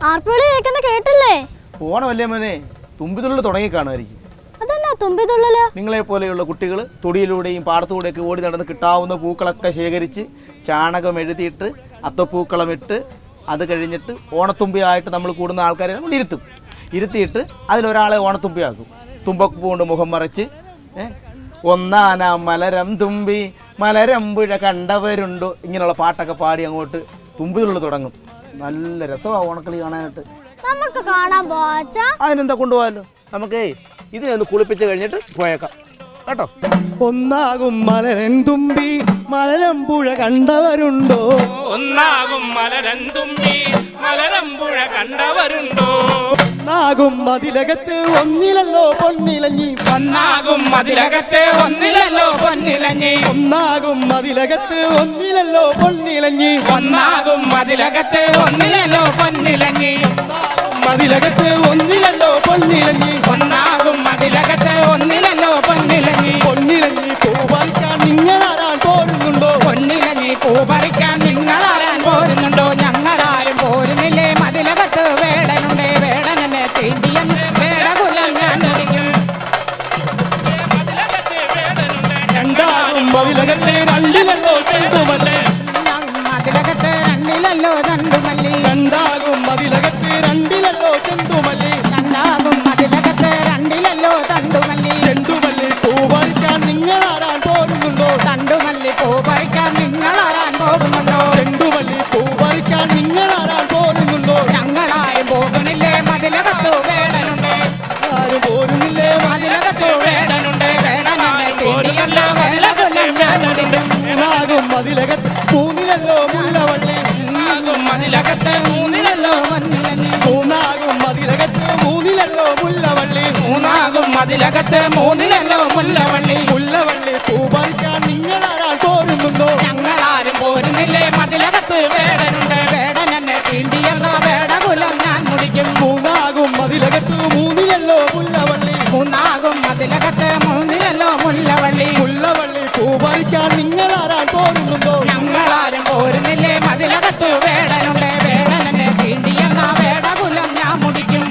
ആർപ്പുവിളി കേൾക്കുന്ന കേട്ടില്ലേ? ഓണമല്ലേ മോനെ, തുമ്പിതുള്ളൽ തുടങ്ങി കാണുമായിരിക്കും. അതല്ല തുമ്പിതുള്ളല്. നിങ്ങളെ പോലെയുള്ള കുട്ടികൾ തൊടിയിലൂടെയും പാടത്തൂടെയൊക്കെ ഓടി നടന്ന് കിട്ടാവുന്ന പൂക്കളൊക്കെ ശേഖരിച്ച് ചാണകം എഴുതിയിട്ട് അത്തപ്പൂക്കളമിട്ട് അത് കഴിഞ്ഞിട്ട് ഓണത്തുമ്പിയായിട്ട് നമ്മൾ കൂടുന്ന ആൾക്കാരെ നമ്മൾ ഇരുത്തിയിട്ട് അതിലൊരാളെ ഓണത്തുമ്പിയാക്കും. തുമ്പപ്പൂ കൊണ്ട് മുഖം മറച്ച് ഒന്നാന മലരം തുമ്പി മലരമ്പുഴ കണ്ടവരുണ്ടോ ഇങ്ങനെയുള്ള പാട്ടൊക്കെ പാടി അങ്ങോട്ട് തുമ്പിതുള്ളൽ തുടങ്ങും. നല്ല രസമാണ് ഓണക്കളി കാണാനായിട്ട്. നമുക്ക് കാണാൻ പോവാ. അതിനെന്താ കൊണ്ടുപോകാമല്ലോ. നമുക്കേ ഇതിനെ ഒന്ന് കുളിപ്പിച്ച് കഴിഞ്ഞിട്ട് പോയേക്കാം കേട്ടോ. ഒന്നാകും മലരൻ തുമ്പി മലരമ്പുഴ കണ്ടവരുണ്ടോ? ഒന്നാകും മലരൻ തുമ്പി മലരമ്പുഴ കണ്ടവരുണ്ടോ? ഒന്നാകും മതിലകത്ത് ഒന്നിലല്ലോ പൊന്നിലഞ്ഞി. ഒന്നാകും മതിലകത്ത് ഒന്നിലല്ലോ പൊന്നിലഞ്ഞി. ഒന്നാകും മതിലകത്ത് ഒന്നിലല്ലോ പൊന്നിലഞ്ഞി. ഒന്നാകും മതിലകത്ത് ഒന്നിലല്ലോ പൊന്നിലഞ്ഞി. മതിലകത്ത് ഒന്നിലല്ലോ പൊന്നിലഞ്ഞി. ഒന്നാകും മതിലകത്ത് ഒന്നിലല്ലോ പൊന്നിലഞ്ഞി. പൊന്നിലഞ്ഞി പൂ പറിക്കാൻ നിങ്ങളാരാൻ പോരുന്നുണ്ടോ? പൊന്നിലഞ്ഞി പൂ പറിക്കാൻ നിങ്ങളാരാൻ പോരുന്നുണ്ടോ? ഞങ്ങളാരും പോരുന്നില്ലേ? മതിലകത്ത് വേടനുണ്ടേ, വേടനെ തീണ്ടിയെന്ന് വേടകുലം ഞാൻ ഒരിക്കും. രണ്ടാകും മതിലകത്ത് രണ്ടിലല്ലോ ചെണ്ടുമല്ലേ. മതിലകത്ത് രണ്ടിലല്ലോ തണ്ടുമല്ലി. രണ്ടാകും മതിലകത്ത് രണ്ടിലല്ലോ ചെണ്ടുമല്ലി. രണ്ടാകും മതിലകത്ത് രണ്ടിലല്ലോ തണ്ടുമല്ലി. ചെണ്ടുമല്ലി പൂ പറിക്കാൻ നിങ്ങളാരാൻ പോരുന്നുണ്ടോ? തണ്ടുമല്ലി പൂ പറിക്കാൻ നിങ്ങളാരാൻ പോകുന്നുണ്ടോ? ചെണ്ടുമല്ലി പൂ പറിക്കാൻ നിങ്ങളാരാൻ പോരുന്നുണ്ടോ? ഞങ്ങളാരും പോകുന്നില്ലേ? മതിലകത്ത് വേടനുണ്ട്. ആരും പോരുന്നില്ലേ? മതിലകത്ത് വേടനുണ്ട്. വേടനുണ്ട് തീണ്ടിയല്ല വേലകുലം ഞാൻ ഒരിക്കും. മൂന്നാകും മതിലകത്ത് മൂന്നിലല്ലോ മുല്ലവള്ളി. മൂന്നാകും മതിലകത്ത് മൂന്നിലല്ലോ പൊന്നിലഞ്ഞി. മൂന്നാകും മതിലകത്ത് മൂന്നിലല്ലോ മുല്ലവള്ളി. മൂന്നാകും മതിലകത്ത് മൂന്നിലല്ലോ മുല്ലവള്ളി. മുല്ലവള്ളി പൂ പറിക്കാൻ നിങ്ങളാരാൻ പോരുന്നുണ്ടോ? ഞങ്ങളാരും പോരുന്നില്ലേ? മതിലകത്ത് വേടനുണ്ട്. വേടനെ തീണ്ടിയല്ല വേടകുലം ഞാൻ മുടിക്കും. മൂന്നാകും മതിലകത്ത് മൂന്നിലല്ലോ മുല്ലവള്ളി. മൂന്നാകും മതിലകത്ത് മൂന്നിലല്ലോ മുല്ലവള്ളി. മുല്ലവള്ളി പൂ പറിക്കാൻ നിങ്ങളാരാൻ പോരുന്നുണ്ടോ? ഞങ്ങളാരും പോരുന്നില്ലേ? മതിലകത്ത് വേടനുണ്ട്. വേടനെ തീണ്ടിയെന്ന വേടകുലം ഞാൻ മുടിക്കും.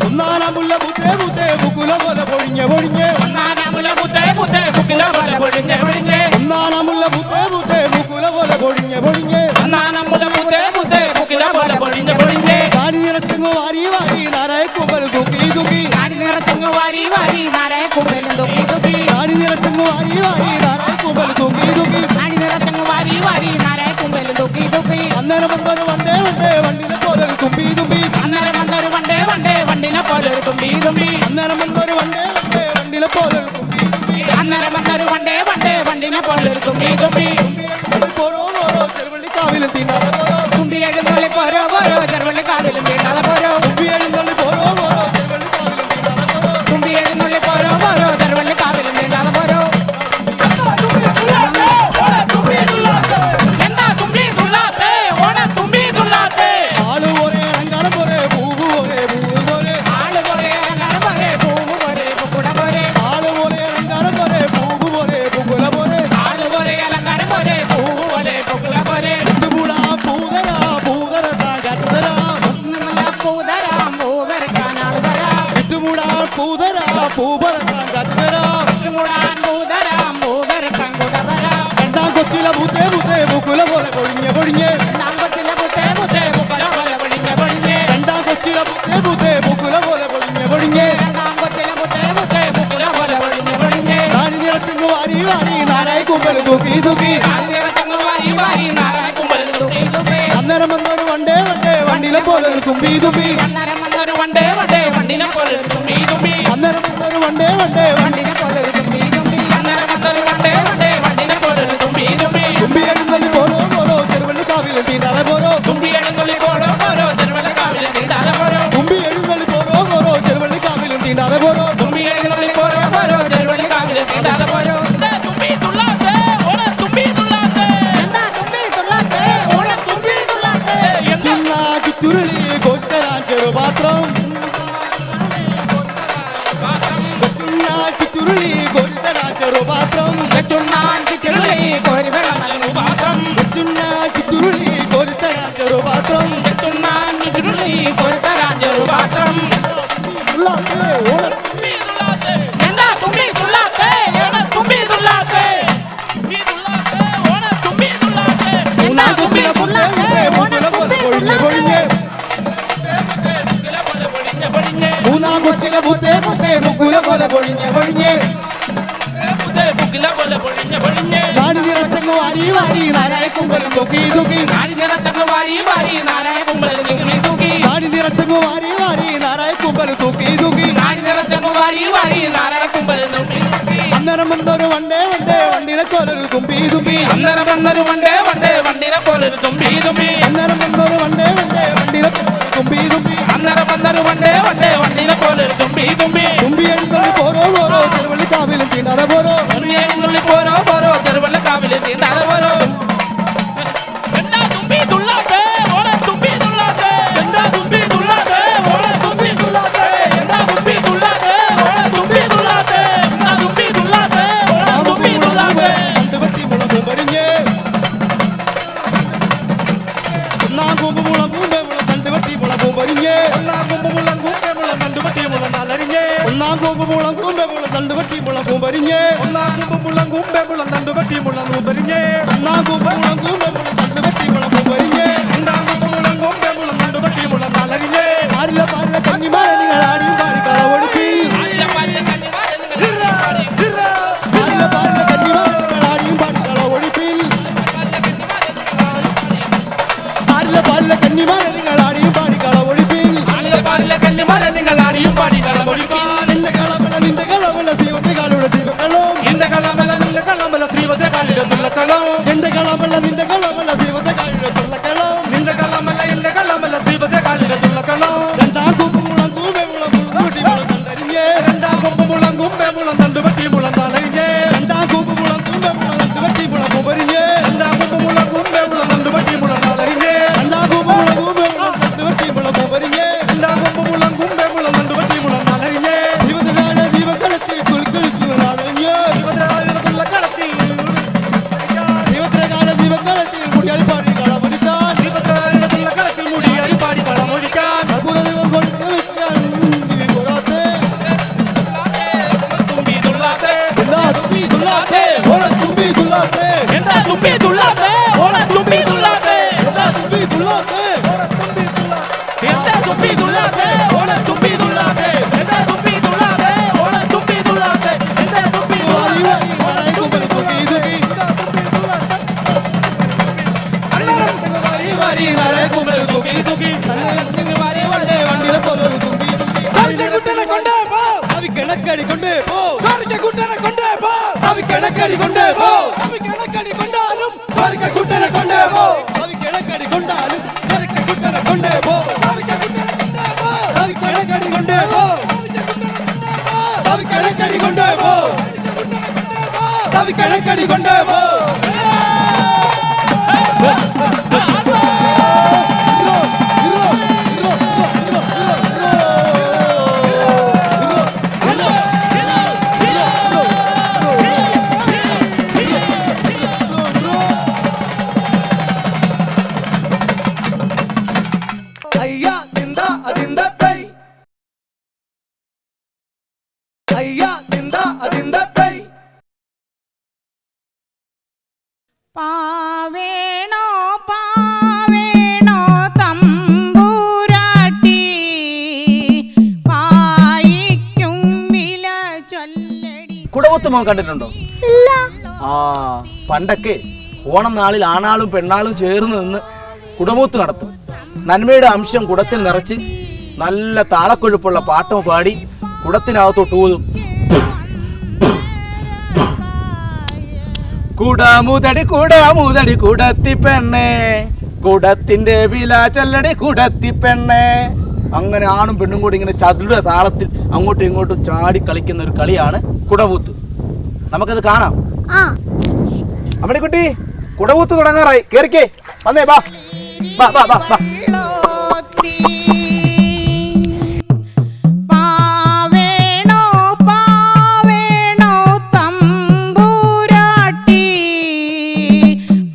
ഒന്നാനാമുല്ല ബുദ്ധേ ബുദ്ധേ ബുക്കുല പോലെ പൊഴിഞ്ഞ് പൊഴിഞ്ഞ്. ഒന്നാനാമുല പുത്തേ പുത്തേ പുക്കില പോലെ പൊഴിഞ്ഞ് പൊഴിഞ്ഞ്. ഒന്നാനാമുല്ല ബുദ്ധേ ബുദ്ധേ ബുക്കുല പോലെ പൊഴിഞ്ഞ് പൊഴിഞ്ഞ്. ഒന്നാനാമുല പുത്തേ പുത്തേ പുക്കില പോലെ പൊഴിഞ്ഞ് പൊഴിഞ്ഞ്. കാടി നിറച്ചുങ്ങ് വാരി വാരി നാരായ കുമ്പൽ തൂക്കി തൂക്കി. കാടി നിറച്ചങ്ങ് വാരി വാരി നാരായ കുമ്പലും തുക്കി തുക്കി. കാടി നിറച്ചുങ്ങ് വാരി വാരി നാരായ കുമ്പൽ തൂക്കി തൂക്കി. കാടി നിറച്ചങ്ങ് വാരി വാരി നാരായ കുമ്പലും തുക്കി തുക്കി. അന്നേരം വന്നൊരു വണ്ടേ വണ്ടേ വണ്ടിനെ പോലൊരു തുമ്പി തുമ്പി. അന്നേരം വന്നൊരു വണ്ടേ വണ്ടേ വണ്ടിനെ പോലൊരു തുമ്പി തുമ്പി. അന്നേരം വന്നൊരു വണ്ടേ വണ്ടേ വണ്ടിനെ പോലൊരു തുമ്പി തുമ്പി. അന്നേരം വന്നൊരു വണ്ടേ വണ്ടേ വണ്ടിനെ പോലൊരു തുമ്പി തുമ്പി. ഓരോ ഓരോ ചെറുവള്ളിക്കാവിലും തീണ്ടാതെ പോരോ. തുമ്പി എഴുന്നള്ളി പോരോ പോരോ ചെറുവള്ളിക്കാവിലും തീണ്ടാതെ പോരോ. തുമ്പി എഴുന്നള്ളി ഓരോ ഓരോ ചെറുവള്ളിക്കാവിലും തീണ്ടാതെ പോരോ. തുമ്പി എഴുന്നള്ളി പോരോ പോരോ ചെറുവള്ളിക്കാവിലും തീണ്ടാതെ പോരോ. എന്താ തുമ്പി തുള്ളാത്തെ? ഓണ തുമ്പി തുള്ളാത്തെ. ആള് പോരെ അലങ്കാരം പോരെ പൂവ് പോരെ പൂവ് പോരെ. ആള് പോരെ അലങ്കാരം പോരെ പൂവ് പോരെ പൂക്കുട പോരെ. ആള് പോരെ അലങ്കാരം പോരെ പൂവ് പോരെ പൂക്കുല പോരെ. ആള് പോരെ അലങ്കാരം പോരെ പൂവ് പോരെ പൂക്കുട പോരെ. പൂതരാ പൂതരാ പൂതരാ കാട്ടുതരാ. പൂതരാം പൂവരക്കാൻ ആള് തരാം. ചുറ്റുമൂടാ പൂതരാ പൂപറക്കാൻ കാട്ടുതരാ. ചുറ്റുമൂടാൻ പൂതരാം പൂവരക്കാൻ കുട തരാം. രണ്ടാം കൊച്ചിലെ ബുദ്ധേ ബുദ്ധേ പൂക്കുല പോലെ പൊഴിഞ്ഞ് പൊഴിഞ്ഞ്. രണ്ടാം കൊച്ചിലെ പുത്തേ പുത്തേ പൂക്കുട പോലെ പൊഴിഞ്ഞ് പൊഴിഞ്ഞ്. രണ്ടാം കൊച്ചിലെ ബുദ്ധേ ബുദ്ധേ പൂക്കുല പോലെ പൊഴിഞ്ഞ് പൊഴിഞ്ഞ്. രണ്ടാം കൊച്ചിലെ പുത്തേ പുത്തേ പൂക്കുട പോലെ പൊഴിഞ്ഞ് പൊഴിഞ്ഞ്. കാടി നിറച്ചുങ്ങ് വാരി വാരി നാരായ കുമ്പൽ തൂക്കി തൂക്കി. കാലിറച്ചങ്ങ് വാരി വാരി നാരായ കുമ്പലും തുമ്പി തുമ്പി. അന്നേരം വന്നൊരു വണ്ടേ വണ്ടേ വണ്ടിലെ പോലൊരു തുമ്പി തുമ്പി. അന്നേരം വന്നൊരു വണ്ടേ വണ്ടേ വണ്ടിനെ പോലെ തുമ്പി തുമ്പി. അന്നേരം വന്നൊരു വണ്ടേ വണ്ടേ വണ്ടിനെ പോലെ തുമ്പി തുമ്പി. അന്നേരം വന്നൊരു വണ്ടേ വണ്ടേ വണ്ടിനെ പോലെ തുമ്പി തുമ്പി. തുമ്പി എഴുന്നള്ളി പോരോ പോരോ ചെറുവള്ളിക്കാവിലും തീണ്ടാതെ പോരോ. തുമ്പി എഴുന്നള്ളി പോരോ പോരോ ചെറുവള്ളിക്കാവിലും തീണ്ടാതെ പോരോ. തുമ്പി എഴുന്നള്ളി പോരോ പോരോ ചെറുവള്ളിക്കാവിലും തീണ്ടാതെ പോരോ. തുമ്പി എഴുന്നള്ളി പോരോ പോരോ ചെറുവള്ളിക്കാവിലും തീണ്ടാതെ പോരോ. എന്താ തുമ്പി തുള്ളാത്തെ? ഓണ തുമ്പി തുള്ളാത്തെ. എന്താ തുമ്പി തുള്ളാത്തെ? ഓണ തുമ്പി തുള്ളാത്തെ. ചിന്ന ചുരുളി കൊട്ടരാൻ ചെറുപാത്രം. ചുരുളി കൊട്ടരാൻ ചെറുപാത്രം. ചുണ്ണാൻ ചുരുളി കോരി വെള്ളം പൊഴിഞ്ഞ് പൊഴിഞ്ഞ് മുക്കില പോലെ പൊഴിഞ്ഞ് പൊഴിഞ്ഞ് നാടി നിറച്ചങ്ങ് വാരി വാരി നാരായ കുമ്പൽ തൂക്കി തൂക്കി നാടി നിറച്ചങ്ങ് വാരി വാരി നാരായ കുമ്പൽ തൂക്കി നാടി നിറച്ചങ്ങ് വാരി വാരി നാരായ കുമ്പൽ തൂക്കി തൂക്കി നാടി നിറച്ചങ്ങ് വാരി വാരി നാരായ കുമ്പൽ തൂക്കി അന്നേരം വന്നൊരു വണ്ടേ വണ്ടേ വണ്ടിയിലെ കോലൊരു തുമ്പി തുമ്പി അന്നേരം വന്നൊരു വണ്ടേ വണ്ടേ വണ്ടിനെ പോലൊരു തുമ്പി തുമ്പി അന്നേരം വന്നൊരു വണ്ടേ വണ്ടേ വണ്ടിയിലെ തുമ്പി തുമ്പി അന്നേരം വന്നൊരു വണ്ടേ വണ്ടേ വണ്ടിനെ പോലൊരു തുമ്പി തുമ്പി തുമ്പി എഴുന്നള്ളി പോരോ പോരോ ചെറുവള്ളിക്കാവിലും തീണ്ടാതെ പോരോ തുള്ളിയുള്ളിൽ പോരോ പോരോ ചെറുവെള്ളക്കാവിലെ തീണ്ടാതെ പോരോ എന്താ തുമ്പി തുള്ളാത്തെ ഓളെ തുമ്പി തുള്ളാത്തെ എന്താ തുമ്പി തുള്ളാത്തെ ഓളെ തുമ്പി തുള്ളാത്തെ എന്താ തുമ്പി തുള്ളാത്തെ ഓളെ തുമ്പി തുള്ളാത്തെ എന്താ തുമ്പി തുള്ളാത്തെ ഓളെ തുമ്പി തുള്ളാത്തെ കണ്ടുപറ്റി മുളകും പരിഞ്ഞ് ഒന്നാം കൂമ്പ് മുളം കൂമ്പേ മുളം കണ്ടുപറ്റി മുളകും പരിഞ്ഞ് ഒന്നാം കൂമ്പ് മുളം കൂമ്പേ മുളം കണ്ടുപറ്റി മുളം നല്ലരിഞ്ഞ് ഒന്നാം കൂമ്പ് മുളം കൂമ്പേ മുളം കണ്ടുപറ്റി മുളകും പരിഞ്ഞ് ഒന്നാം കൂമ്പ് മുളം കൂമ്പേ മുളം കണ്ടുപറ്റി മുളകും പരിഞ്ഞ് ഒന്നാം കൂമ്പ് മുളം കൂമ്പേ മുളം കണ്ടുപറ്റി മുളകും പരിഞ്ഞ് രണ്ടാം കൂമ്പ് മുളം കൂമ്പേ മുളം കണ്ടുപറ്റി മുളം നല്ലരിഞ്ഞ് ആരില്ല പാരില്ല കന്നിമാരെ നിങ്ങൾ ആടിയും പാടി കളവൊടുക്കി ആയിരം പാലിലെ കന്നിമാരെ നിങ്ങൾ ആരില്ല പാരില്ല കന്നിമാരെ നിങ്ങൾ ആടിയും പാടി കളവൊടുപ്പിൽ ആരില്ല പാരില്ല കന്നിമാരെ നിങ്ങൾ ആടിയും പാടി കളവൊടുപ്പിൽ ആയിരം പാലിലെ കന്നിമാരെ നിങ്ങൾ ആടിയും പാടി കളമൊടുക്കി നിന്റെ കളവല ദൈവത്തെ കാലുടെ ദൈവങ്ങളും നിന്റെ കളമല ശ്രീവത്തെ കാലിലെ തുള്ളക്കളോ എന്റെ കളവല നിന്റെ കളവല ദൈവത്തെ കാലുടെ തുള്ളക്കളും നിന്റെ കളമല ശ്രീവത്തെ കാലിലെ തുള്ളക്കളോ രണ്ടാം കൂമ്പ് മുളം കൂമ്പേ മുളം കൂട്ടി മുളം തണ്ടരിഞ്ഞേ രണ്ടാം കൊമ്പ് മുളം കുമ്പേ മുളം തണ്ടുപറ്റി മുളം തളരിഞ്ഞേ രണ്ടാം കൂമ്പ് മുളം കൂമ്പേ മുളം തണ്ടുപറ്റി മുളം കുമ്പരിഞ്ഞേ രണ്ടാം കൊമ്പ് മുളം കുമ്പേ മുളം തണ്ടുപറ്റി മുളം തളരിഞ്ഞേ രണ്ടാം കൂമ്പ് മുളം കൂമ്പേ മുളം തണ്ടുപറ്റി മുളം കുമ്പരിഞ്ഞേ രണ്ടാം കൊമ്പ് മുളം കുമ്പേ മുളം തണ്ടുപറ്റി മുളം തളരിഞ്ഞേ ദൈവത്തിനാണ് ദൈവക്കളത്തിൽ കുളിക്കുളിക്കുന്നറിഞ്ഞേ ഇരുപത്തിനാലിന് തുള്ളക്കളത്തിൽ ദൈവത്തിനാണ് ദൈവക്കളത്തിൽ കുട്ടികൾ പാടി കളമൊരുക്കാൻ ഇരുപത്തിനാലിന് തുള്ളക്കളത്തിൽ മുടി അടിപ്പാടി കളമൊഴിക്കാൻ അപൂർവ ദൈവം കൊണ്ട് വെക്കാൻ പോരാത്തെ തുമ്പി തുള്ളാത്തെ എന്താ തുമ്പി തുള്ളാത്തെ ഓള തുമ്പി തുള്ളാത്തെ എന്താ തുമ്പി തുള്ളാത്തെ ഓളെ തുമ്പി തുള്ളാത്തെ എന്താ തുമ്പി തുള്ളാത്തെ എന്താ തുമ്പി തുള്ളാത്തെ ഓളെ തുമ്പി തുള്ളാത്തെ എന്താ തുമ്പി തുള്ളാത്തെ ഓളെ തുമ്പി തുള്ളാത്തെ എന്താ തുമ്പി വാരി വാരി നാരായ കുമ്പൽ തൂക്കി തൂക്കി വാരി വാരി നാരായ കുമ്പൽ തൂക്കി തൂക്കി വാരി വാരി വണ്ടിയിലെ പോലൊരു തുമ്പി തുമ്പി ചാരിച്ച കുട്ടനെ കൊണ്ടേ പോ അവി കിണക്കടി കൊണ്ടേ പോ ചാരിച്ച കുട്ടനെ കൊണ്ടേ പോ അവി കിണക്കടി കൊണ്ടേ പോ അവി കിണക്കടി കൊണ്ടാലും ചാരിക്ക കുട്ടനെ കൊണ്ടേ പോ അവി കിണക്കടി കൊണ്ടാലും ചാരിക്ക കുട്ടനെ കൊണ്ടേ പോ ചാരിച്ച കുട്ടനെ കൊണ്ടേ പോ അവി കിണക്കടി കൊണ്ടേ പോ അവി കിണക്കടി കൊണ്ടേ പോ അവി കിണക്കടി കൊണ്ടേ പോ അയ്യാ നിന്ദാ അതിന്ദ തൈ അയ്യാ നിന്ദാ അതിന്ദ തൈ പാവേണോ പാവേണോ തമ്പൂരാട്ടി പായിക്കും വില ചൊല്ലടി. കുടവൂത്ത് മോൻ കണ്ടിട്ടുണ്ടോ? ഇല്ല. ആ പണ്ടൊക്കെ ഓണം നാളിൽ ആണാളും പെണ്ണാളും ചേർന്ന് നിന്ന് കുടമൂത്ത് നടത്തും. നന്മയുടെ അംശം കുടത്തിൽ നിറച്ച് നല്ല താളക്കൊഴുപ്പുള്ള പാട്ടും പാടി കുടത്തിനകത്തോട്ട് ഊതും. കുടമുതടി കുടമുതടി കുടത്തി പെണ്ണേ കുടത്തിന്റെ വില ചൊല്ലടി കുടത്തി പെണ്ണേ. അങ്ങനെ ആണും പെണ്ണും കൂടി ഇങ്ങനെ ചതുര താളത്തിൽ അങ്ങോട്ടും ഇങ്ങോട്ടും ചാടി കളിക്കുന്ന ഒരു കളിയാണ് കുടവൂത്ത്. നമുക്കത് കാണാം. അമ്മണിക്കുട്ടി കുടവൂത്ത് തുടങ്ങാറായി. കേറിക്കേ, വന്നേ, ബാ ബാ ബാ ബാ ബാ. പാവേണോ പാവേണോ തമ്പൂരാട്ടി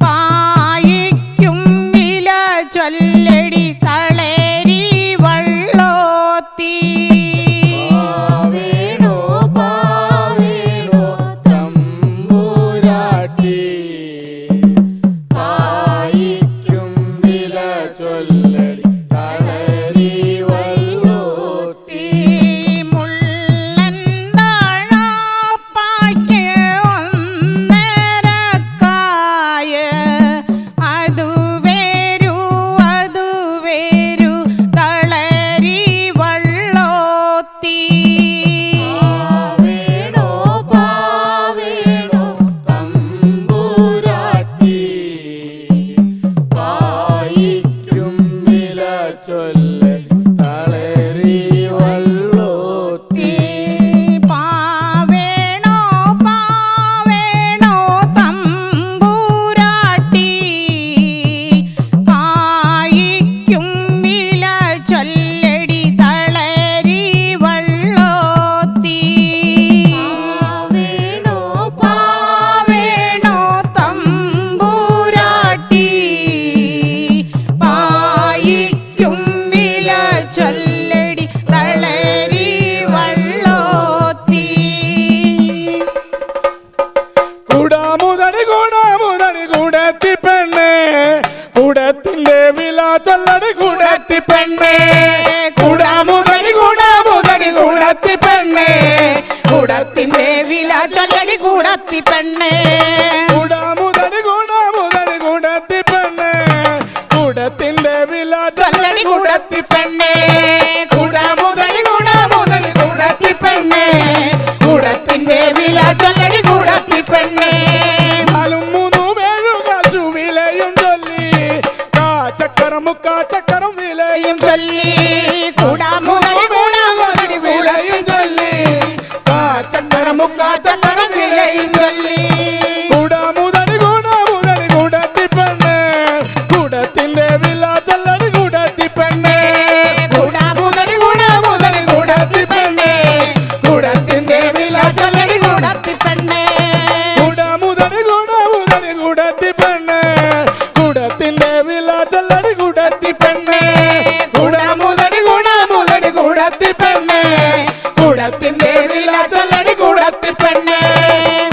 പായിക്കും വില ചൊല്ലടി തളേരി വള്ളോത്തി. പാവേണോ പാവേണോ തമ്പുരാട്ടി പായിക്കും വില ചൊല്ല കൂടത്തിന്റെ വില ചൊല്ലടി കൂടത്തി പെണ്ണേ കൂടാമുതടി കൂടാമുതടി കൂടത്തി പെണ്ണേ കൂടത്തിന്റെ വില ചൊല്ലടി കൂടത്തി പെണ്ണേ കൂടാമുതടി കൂടാമുതടി കൂടത്തി പെണ്ണേ കൂടത്തിന്റെ വില ചൊല്ലടി കൂടത്തി പെണ്ണേ കൂടാമുതടി കൂടാമുതടി കൂടത്തി പെണ്ണേ കൂടത്തിന്റെ വില ചൊല്ലടി കൂടത്തി പെണ്ണേ നാലും മൂന്നും ഏഴും കാശു വിലയും ചൊല്ലി കാച്ചക്കരം മുക്കാച്ചക്കരം വിലയും ചൊല്ലി കൂടാമുതടി കൂടാമുതടി വിലയും ചൊല്ലി കാച്ചക്കരം മുക്കാച്ചക്കരം വിലയും ചൊല്ലി കൂടാമുതടി കൂടാമുതടി കൂടത്തി പെണ്ണേ കൂടത്തിന്റെ വില ചൊല്ലടി കൂടത്തി പെണ്ണേ കൂടാമുതടി കൂടാമുതടി കൂടത്തി പെണ്ണേ കൂടത്തിന്റെ വില ചൊല്ലടി കൂടത്തി പെണ്ണേ കൂടാമുതടി കൂടാമുതടി കൂടത്തി പെണ്ണേ കൂടത്തിന്റെ വില ചൊല്ലടി കൂടത്തി പെണ്ണേ കൂടാമുതടി കൂടാമുതടി കൂടത്തി പെണ്ണേ കൂടത്തിന്റെ വില ചൊല്ലടി കൂടത്തി പെണ്ണേ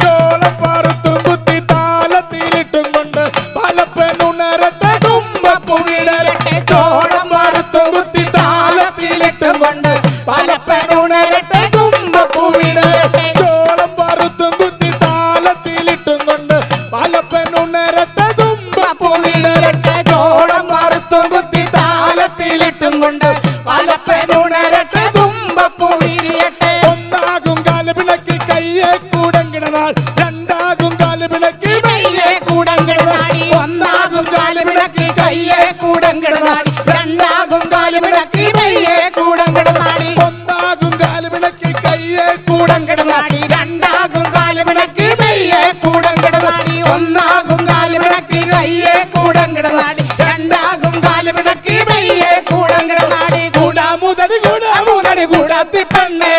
ചോളപ്പാറത്തും കുത്തി താലത്തിലിട്ടും കൊണ്ട് പലപ്പനുണരട്ടെ തുമ്പപ്പുവിടരട്ടെ ചോളം പാറത്തും കുത്തി താലത്തിലിട്ടും കൊണ്ട് പലപ്പനുണരട്ടെ തുമ്പപ്പൂവിടരട്ടെ ചോളം പാറത്തും കുത്തി താലത്തിലിട്ടും കൊണ്ട് പലപ്പനുണരട്ടെ തുമ്പപ്പുവിടരട്ടെ ചോളം വറുത്തും കുത്തി താലത്തിലിട്ടും കൊണ്ട് പലപ്പനുണരട്ടെ തുമ്പപ്പൂവിരിയട്ടെ ഒന്നാകും കാലപിണക്കി കയ്യെ കൂടങ്കിടനാൾ രണ്ടാകും കാലപിണക്കി കയ്യെ കൂടങ്കിടനാടി ഒന്നാകും കാലുമിടക്കി കയ്യെ കൂടങ്കിടനാടി രണ്ടാകും കാലുമിടക്കി കയ്യെ കൂടങ്കിടനാടി ഒന്നാകും കാലപിണക്കി കയ്യെ കൂടങ്കിടനാടി രണ്ടാകും കാലുമിടക്കി കയ്യെ കൂടങ്കിടനാടി ഒന്നാകും കാലുമിടക്കി കയ്യെ കൂടങ്കിടനാടി രണ്ടാകും കാലുമിടക്കി കയ്യെ കൂടങ്കിടനാടി കൂടാമുതടി കൂടാമുതടി കൂടത്തി പെണ്ണേ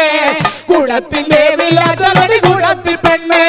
കൂടത്തിന്റെ വില ചൊല്ലടി കൂടത്തി പെണ്ണേ